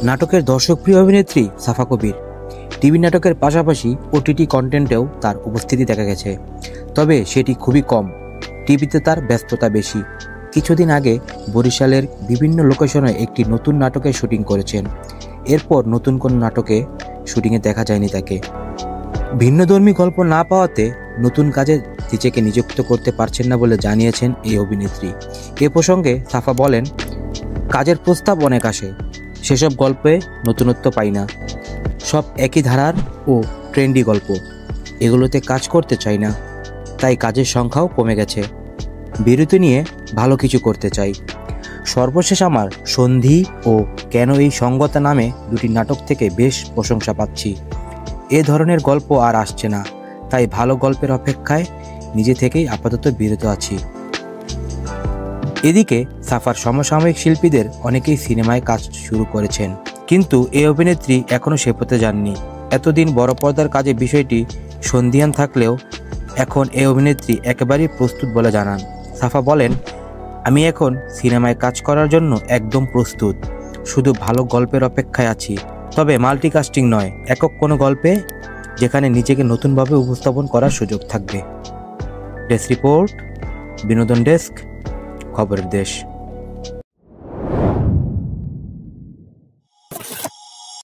নাটকের দর্শকপ্রিয় অভিনেত্রী সাফা কবির। টিভি নাটকের পাশাপাশি ওটিটি কন্টেন্টেও তার উপস্থিতি দেখা গেছে, তবে সেটি খুবই কম। টিভিতে তার ব্যস্ততা বেশি। কিছুদিন আগে বরিশালের বিভিন্ন লোকেশনে একটি নতুন নাটকের শুটিং করেছেন। এরপর নতুন কোনো নাটকে শুটিংয়ে দেখা যায়নি তাকে। ভিন্নধর্মী গল্প না পাওয়াতে নতুন কাজে নিজেকে নিযুক্ত করতে পারছেন না বলে জানিয়েছেন এই অভিনেত্রী। এ প্রসঙ্গে সাফা বলেন, কাজের প্রস্তাব অনেক আসে, সেসব গল্পে নতুনত্ব পাই না। সব একই ধারার ও ট্রেন্ডি গল্প, এগুলোতে কাজ করতে চাই না, তাই কাজের সংখ্যাও কমে গেছে। বিরতি নিয়ে ভালো কিছু করতে চাই। সর্বশেষ আমার সন্ধি ও কেন এই সঙ্গতা নামে দুটি নাটক থেকে বেশ প্রশংসা পাচ্ছি। এ ধরনের গল্প আর আসছে না, তাই ভালো গল্পের অপেক্ষায় নিজে থেকেই আপাতত বিরত আছি। এদিকে সাফার সমসাময়িক শিল্পীদের অনেকেই সিনেমায় কাজ শুরু করেছেন, কিন্তু এই অভিনেত্রী এখনও সে পথে যাননি। এতদিন বড় পর্দার কাজে বিষয়টি সন্দিহান থাকলেও এখন এই অভিনেত্রী একেবারেই প্রস্তুত বলে জানান। সাফা বলেন, আমি এখন সিনেমায় কাজ করার জন্য একদম প্রস্তুত, শুধু ভালো গল্পের অপেক্ষায় আছি। তবে মাল্টিকাস্টিং নয়, একক কোনো গল্পে যেখানে নিজেকে নতুনভাবে উপস্থাপন করার সুযোগ থাকবে। ডেস্ক রিপোর্ট, বিনোদন ডেস্ক, খবরের দেশ।